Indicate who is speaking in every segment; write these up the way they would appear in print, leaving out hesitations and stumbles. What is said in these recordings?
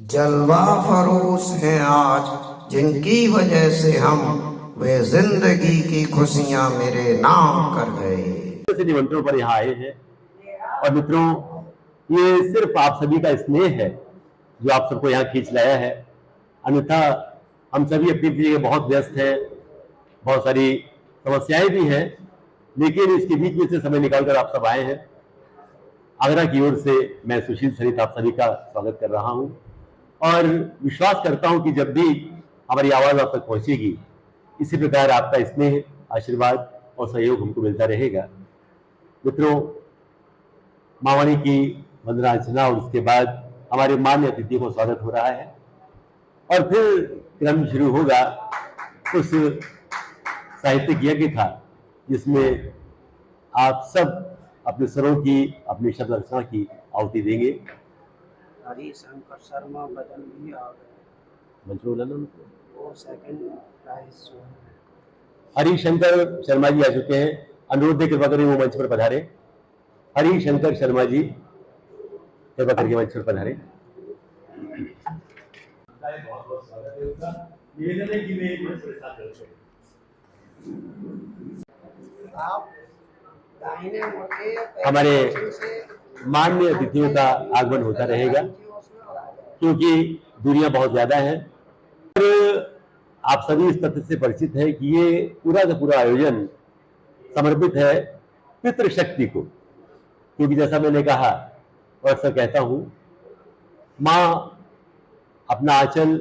Speaker 1: जलवा फरोश हैं आज जिनकी वजह से हम वे जिंदगी की खुशियां मेरे नाम कर गए।
Speaker 2: निमंत्रण पर यहाँ आए हैं और मित्रों, ये सिर्फ आप सभी का स्नेह है जो आप सबको यहाँ खींच लाया है। अन्यथा हम सभी अपनी जगह बहुत व्यस्त हैं, बहुत सारी समस्याएं भी हैं, लेकिन इसके बीच में से समय निकालकर आप सब आए हैं। आगरा की ओर से मैं सुशील सहित आप सभी का स्वागत कर रहा हूं और विश्वास करता हूं कि जब भी हमारी आवाज आप तक पहुंचेगी, इसी प्रकार आपका स्नेह, आशीर्वाद और सहयोग हमको मिलता रहेगा। मित्रों, मावानी की वंदना अर्चना और उसके बाद हमारे मान्य अतिथियों को स्वागत हो रहा है और फिर क्रम शुरू होगा उस साहित्यिक यज्ञ का जिसमें आप सब अपने स्वरों की, अपनी शब्द रचना की आहुति देंगे।
Speaker 3: हरिशंकर शर्मा बदन भी आ गए,
Speaker 2: मंच बोला ना
Speaker 3: वो सेकंड प्राइज।
Speaker 2: हरिशंकर शर्मा जी आ चुके हैं, अनुरोध है कृपा करें वो मंच पर पधारे। हरिशंकर शर्मा जी कृपा करके मंच पर पधारे। हमारे मान्य अतिथियों का आगमन होता रहेगा क्योंकि दूरियां बहुत ज्यादा हैं और आप सभी इस तथ्य से परिचित है कि ये पूरा का पूरा आयोजन समर्पित है पितृशक्ति को, क्योंकि जैसा मैंने कहा और अक्सर कहता हूं, माँ अपना आंचल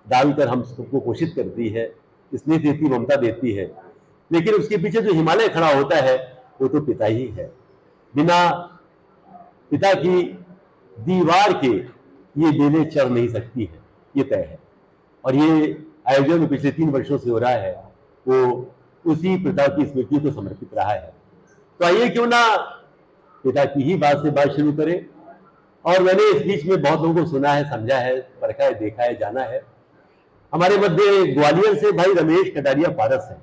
Speaker 2: डालकर हम सबको पोषित करती है, स्नेह देती, ममता देती है, लेकिन उसके पीछे जो हिमालय खड़ा होता है वो तो पिता ही है। बिना पिता की दीवार के ये बेलें चढ़ नहीं सकती है, ये तय है। और ये आयोजन पिछले 3 वर्षों से हो रहा है, वो उसी पिता की स्मृति को समर्पित रहा है। तो आइए क्यों ना पिता की ही बात से बात शुरू करें। और मैंने इस बीच में बहुत लोगों को सुना है, समझा है, परखा है, देखा है, जाना है। हमारे मध्य ग्वालियर से भाई रमेश कटारिया पारस है।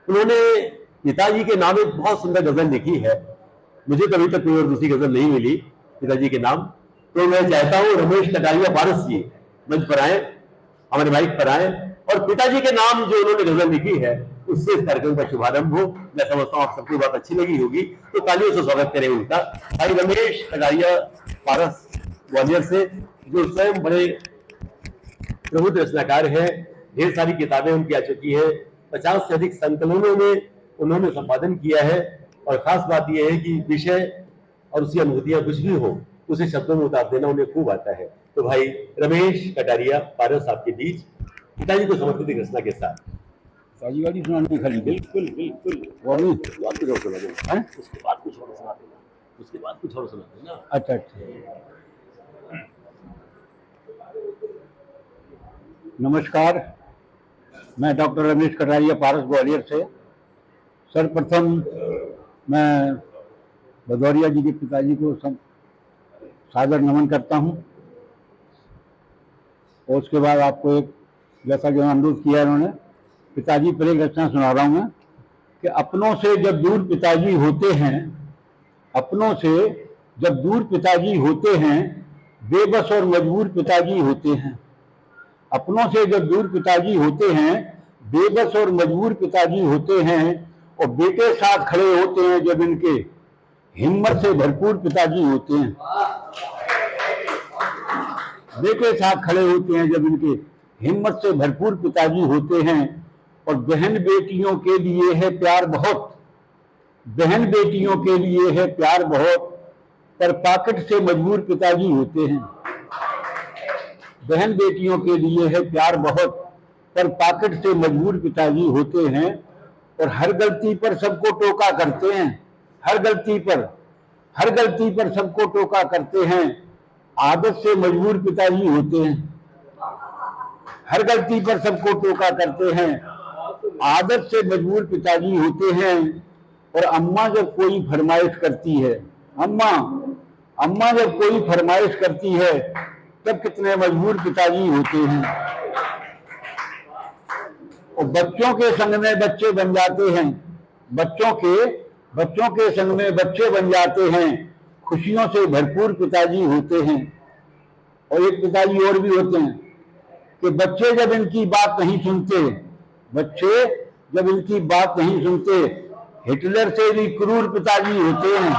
Speaker 2: उन्होंने पिताजी के नाम एक बहुत सुंदर गजल लिखी है। मुझे कभी तक कोई और दूसरी गजल नहीं मिली पिताजी के नाम, तो मैं चाहता हूं रमेश कटारिया पारस जी मंच पर आए, हमारे माइक पर आए और पिताजी के नाम जो उन्होंने गजल लिखी है उससे इस कार्यक्रम का शुभारंभ हो। मैं समझता हूं आप सबको बात अच्छी लगी होगी, तो तालियों से स्वागत करें उनका। भाई रमेश कटारिया पारस ग्वालियर से, जो स्वयं बड़े प्रबुद्ध रचनाकार है, ढेर सारी किताबें उनकी आ चुकी है, 50 से अधिक संकलनों में उन्होंने संपादन किया है। और खास बात यह है कि विषय और उसकी अनुभूतियां कुछ भी हो उसे शब्दों में उतार देना उन्हें खूब आता है। तो भाई रमेश कटारिया पारस आपके बीच पिताजी को समर्पित रचना के साथ।
Speaker 4: पिताजी वाली सुनानी खाली
Speaker 2: बिल्कुल बिल्कुल, उसके बाद कुछ और सुना देना, उसके बाद कुछ और सुना देना, उसके बाद कुछ और सुना देना।
Speaker 4: अच्छा अच्छा। नमस्कार, मैं डॉक्टर रमेश कटारिया पारस ग्वालियर से। सर्वप्रथम मैं भदौरिया जी के पिताजी को सादर नमन करता हूं और उसके बाद आपको एक, जैसा कि अनुरोध किया उन्होंने, पिताजी पर एक रचना सुना रहा हूं मैं कि अपनों से जब दूर पिताजी होते हैं, अपनों से जब दूर पिताजी होते हैं, बेबस और मजबूर पिताजी होते हैं। अपनों से जब दूर पिताजी होते हैं, बेबस और मजबूर पिताजी होते हैं, और बेटे साथ खड़े होते हैं जब इनके हिम्मत से भरपूर पिताजी होते हैं। बेटे साथ खड़े होते हैं जब इनके हिम्मत से भरपूर पिताजी होते हैं। और बहन बेटियों के लिए है प्यार बहुत, बहन बेटियों के लिए है प्यार बहुत, पर पॉकेट से मजबूर पिताजी होते हैं। बहन बेटियों के लिए है प्यार बहुत, पर पॉकेट से मजबूर पिताजी होते हैं। और हर गलती पर सबको टोका करते हैं, हर गलती पर सबको टोका करते हैं। आदत से मजबूर पिताजी होते हैं, हर गलती पर सबको टोका करते हैं। आदत से मजबूर पिताजी होते हैं। और अम्मा जब कोई फरमाइश करती है, अम्मा जब कोई फरमाइश करती है, तब कितने मजबूर पिताजी होते हैं। और बच्चों के संग में बच्चे बन जाते हैं, बच्चों के संग में बच्चे बन जाते हैं। खुशियों से भरपूर पिताजी होते हैं। और एक पिताजी और भी होते हैं कि बच्चे जब इनकी बात नहीं सुनते, बच्चे जब इनकी बात नहीं सुनते, हिटलर से भी क्रूर पिताजी होते हैं।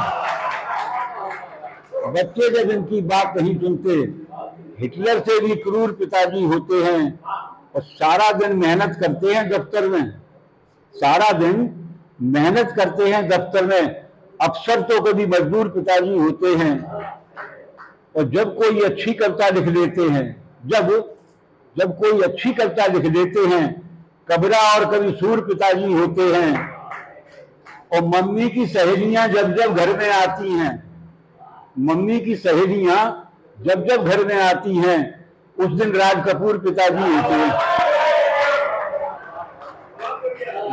Speaker 4: बच्चे जब इनकी बात नहीं सुनते, हिटलर से भी क्रूर पिताजी होते हैं और सारा दिन मेहनत करते हैं दफ्तर में, सारा दिन मेहनत करते हैं दफ्तर में। अफसर तो कभी मजदूर पिताजी होते हैं। और जब कोई अच्छी कविता लिख लेते हैं, जब कोई अच्छी कविता लिख देते हैं, कबरा और कभी सूर पिताजी होते हैं। और मम्मी की सहेलियां जब जब घर में आती हैं, मम्मी की सहेलियां जब जब घर में आती हैं, उस दिन राज कपूर पिताजी होते हैं।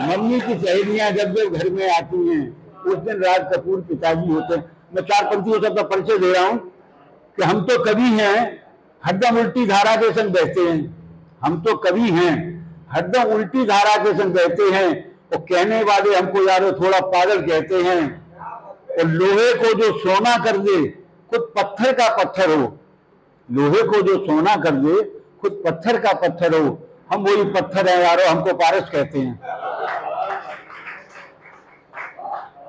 Speaker 4: मम्मी की सहेलियां जब जब घर में आती हैं, उस दिन राज कपूर पिताजी होते हैं। मैं 4 पंक्तियों से अपना परिचय दे रहा हूं कि हम तो कवि हैं, हरदम उल्टी धारा के संग बहते हैं। हम तो कवि हैं, हरदम उल्टी धारा के संग बहते हैं। और कहने वाले हमको यारो थोड़ा पागल कहते हैं। और लोहे को जो सोना कर दे, खुद पत्थर का पत्थर हो। लोहे को जो सोना कर दे, खुद पत्थर का पत्थर हो। हम वही पत्थर हैं यारो, हमको पारस कहते हैं।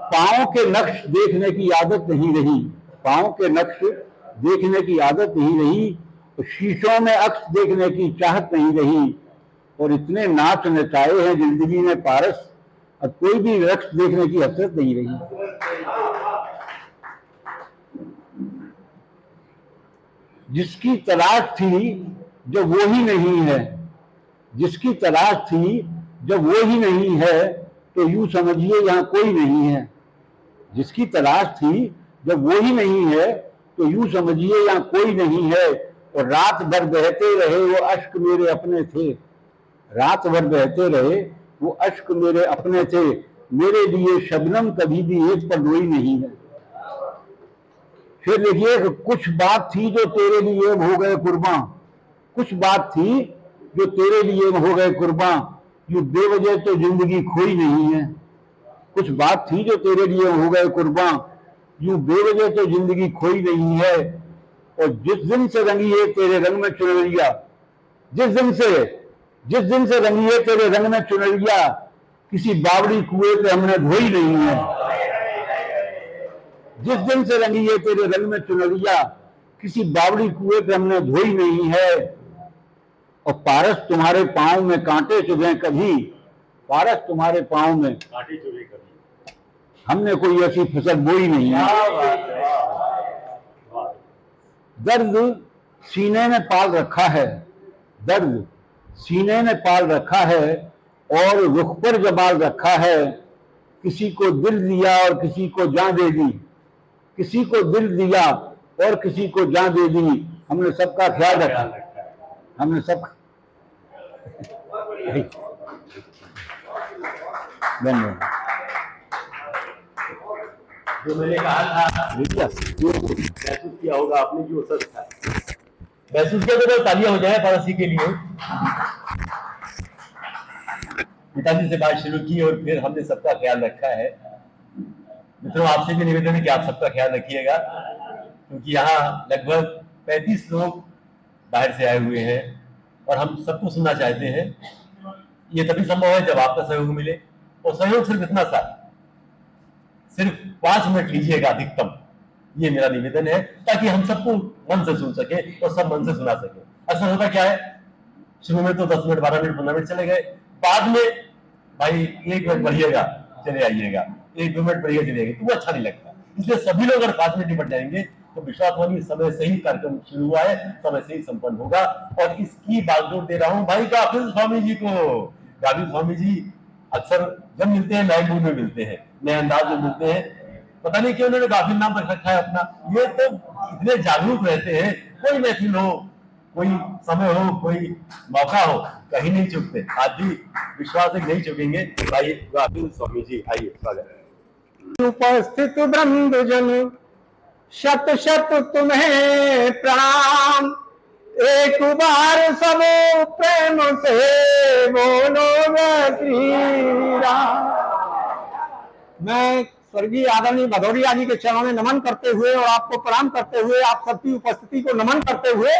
Speaker 4: पांव के नक्श देखने की आदत नहीं रही, पांव के नक्श देखने की आदत नहीं रही। और शीशों में अक्स देखने की चाहत नहीं रही। और इतने नाच नचाए हैं जिंदगी में पारस, अब कोई भी रक्स देखने की हसरत नहीं रही। जिसकी तलाश थी जब वो ही नहीं है, जिसकी तलाश थी जब वो ही नहीं है, तो यूं समझिए यहां कोई नहीं है। जिसकी तलाश थी जब वो ही नहीं है, तो यूं समझिए यहां कोई नहीं है। और रात भर बहते रहे वो अश्क मेरे अपने थे, रात भर बहते रहे वो अश्क मेरे अपने थे। मेरे लिए शबनम कभी भी एक पर रोई नहीं है। फिर देखिए, कुछ बात थी जो तेरे लिए हो गए कुर्बान, कुछ बात थी जो तेरे लिए हो गए कुर्बान। यूं बेवजह तो जिंदगी खोई नहीं है। कुछ बात थी जो तेरे लिए हो गए कुर्बान, यूं बेवजह तो जिंदगी खोई नहीं है। और जिस दिन से रंगी है तेरे रंग में चुनरिया, जिस दिन से रंगी है तेरे रंग में चुनरिया, किसी बावड़ी कुएं पे हमने धोई नहीं है। जिस दिन से रंगी है तेरे रंग में चुनरिया, किसी बावड़ी कुएं पे हमने धोई नहीं है। और पारस तुम्हारे पांव में कांटे चुभे कभी, पारस तुम्हारे पांव में कांटे चुभे कभी, हमने कोई ऐसी फसल बोई नहीं है। दर्द सीने में पाल रखा है, दर्द सीने में पाल रखा है और रुख पर जमाल रखा है। किसी को दिल दिया और किसी को जान दे दी, किसी को दिल दिया और किसी को जान दे दी। हमने सबका ख्याल रखा, हमने सब। धन्यवाद।
Speaker 2: जो मैंने कहा था, जो महसूस किया होगा आपने, जो सच था महसूस किया, तो तालियां हो जाए पारसी के लिए। पिताजी से बात शुरू की और फिर हमने सबका ख्याल रखा है। मित्रों, आपसे भी निवेदन है कि आप सबका ख्याल रखिएगा, क्योंकि यहाँ लगभग 35 लोग बाहर से आए हुए हैं और हम सबको सुनना चाहते हैं। ये तभी संभव है जब आपका सहयोग मिले। और सहयोग सिर्फ इतना सा, सिर्फ 5 मिनट लीजिएगा अधिकतम, ये मेरा निवेदन है, ताकि हम सबको मन से सुन सके और सब मन से सुना सके। असल होता क्या है, शुरू में तो 10 मिनट 12 मिनट 15 मिनट चले गए, बाद में भाई 1 मिनट बढ़िएगा चले आइएगा, 1-2 मिनट बढ़िएगा चले आइएगा, तो वो अच्छा नहीं लगता। इसलिए सभी लोग अगर 5 मिनट निपट जाएंगे तो विश्वास मानिए समय से ही कार्यक्रम शुरू हुआ है, समय से ही संपन्न होगा। और इसकी बागडोर दे रहा हूं भाई गाफिल स्वामी जी को। गाफिल स्वामी जी अक्सर जब मिलते हैं नए मूड में मिलते हैं, नए अंदाज में मिलते हैं। पता नहीं क्यों उन्होंने गाफिल नाम रख रखा है अपना। ये तो इतने जागरूक रहते हैं, कोई महफिल हो, कोई समय हो, कोई मौका हो, कहीं नहीं चुकते। आज भी विश्वास है नहीं चुकेंगे। भाई गाफिल स्वामी जी, आइए, स्वागत।
Speaker 5: उपस्थित बंधुजन शत शत तुम्हें प्रणाम। एक बार सब प्रेम से बोलो जय श्री राम। मैं स्वर्गीय आदरणीय भदौरिया जी के चरणों में नमन करते हुए और आपको प्रणाम करते हुए, आप सबकी उपस्थिति को नमन करते हुए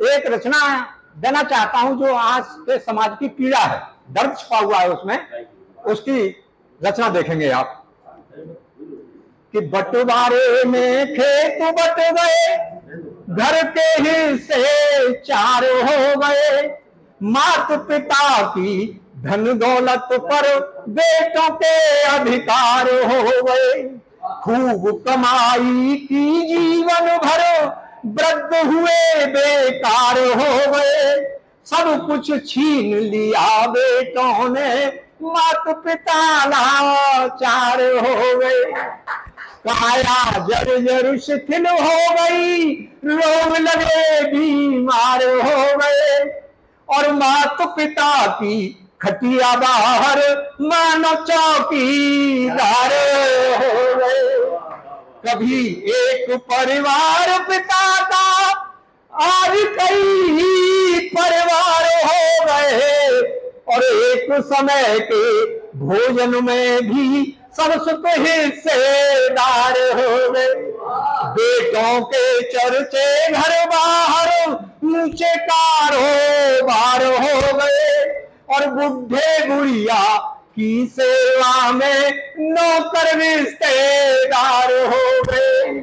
Speaker 5: एक रचना देना चाहता हूं जो आज के समाज की पीड़ा है, दर्द छुपा हुआ है उसमें, उसकी रचना देखेंगे आप। कि बंटवारे में खेत बट गए, घर के हिस्से चार हो गए, मात पिता की धन दौलत पर बेटों के अधिकार हो गए, खूब कमाई की जीवन भर वृद्ध हुए बेकार हो गए, सब कुछ छीन लिया बेटों ने, मात पिता लाचार हो गए, काया जर्जर शिथिल हो गई, रोग लगे बीमार हो गए, और मात पिता की खटिया बाहर मानो चौकीदार हो गए। कभी एक परिवार पिता का आज कई परिवार हो गए, और एक समय के भोजन में भी सब सुख हिस्सेदार हो गए, बेटों के चर्चे घर बाहर ऊंचे कारोबार हो गए, और बुढ़े बुढ़िया की सेवा में नौकर रिश्तेदार हो गए,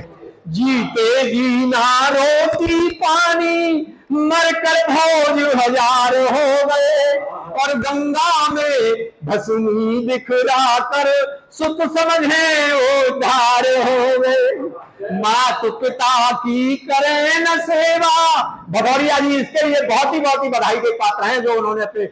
Speaker 5: जीते जीना रोटी पानी मरकर भोज हजार हो गए, और गंगा में भस्मी बिखरा कर सुख समझे उद्धार हो गए, मात पिता की करें न सेवा। भदौरिया जी इसके लिए बहुत ही बधाई के पात्र हैं, जो उन्होंने अपने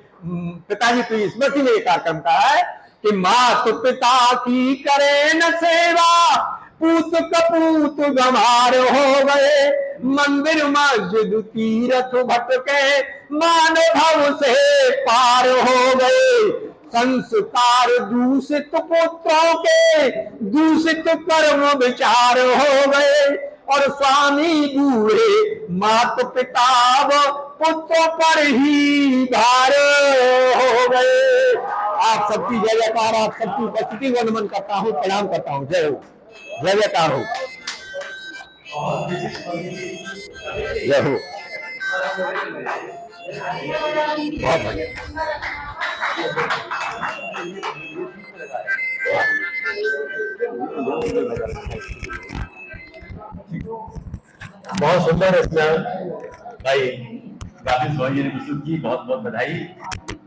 Speaker 5: पिताजी की स्मृति में कार्यक्रम कहा है कि मात पिता की करें न सेवा, पूत कपूत गंवार हो गए, मंदिर मस्जिद तीर्थ भटके मानव भव से पार हो गए, संस्कार दूषित पुत्रों के दूषित कर्म विचार हो गए, और स्वामी बूढ़े मात पिता पुत्रों पर ही भार हो गए। आप सबकी जय जयकार, आप सबकी उपस्थिति को नमन करता हूँ, प्रणाम करता हूँ। जय हो, जय जयकार हो, जय हो। बहुत बढ़िया।
Speaker 2: बहुत सुंदर रचना भाई गांधी स्वामी ने प्रस्तुत की, बहुत बहुत बधाई।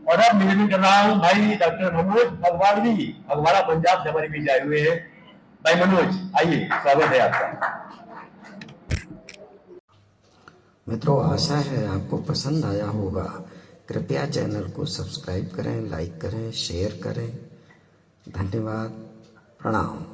Speaker 2: और अब निवेदन कर रहा हूँ भाई डॉक्टर मनोज भगवाड़ी, फगवाड़ा पंजाब से हमारे बीच आए हुए हैं। भाई मनोज आइए, स्वागत है आपका।
Speaker 1: मित्रों, आशा है आपको पसंद आया होगा। कृपया चैनल को सब्सक्राइब करें, लाइक करें, शेयर करें। धन्यवाद, प्रणाम।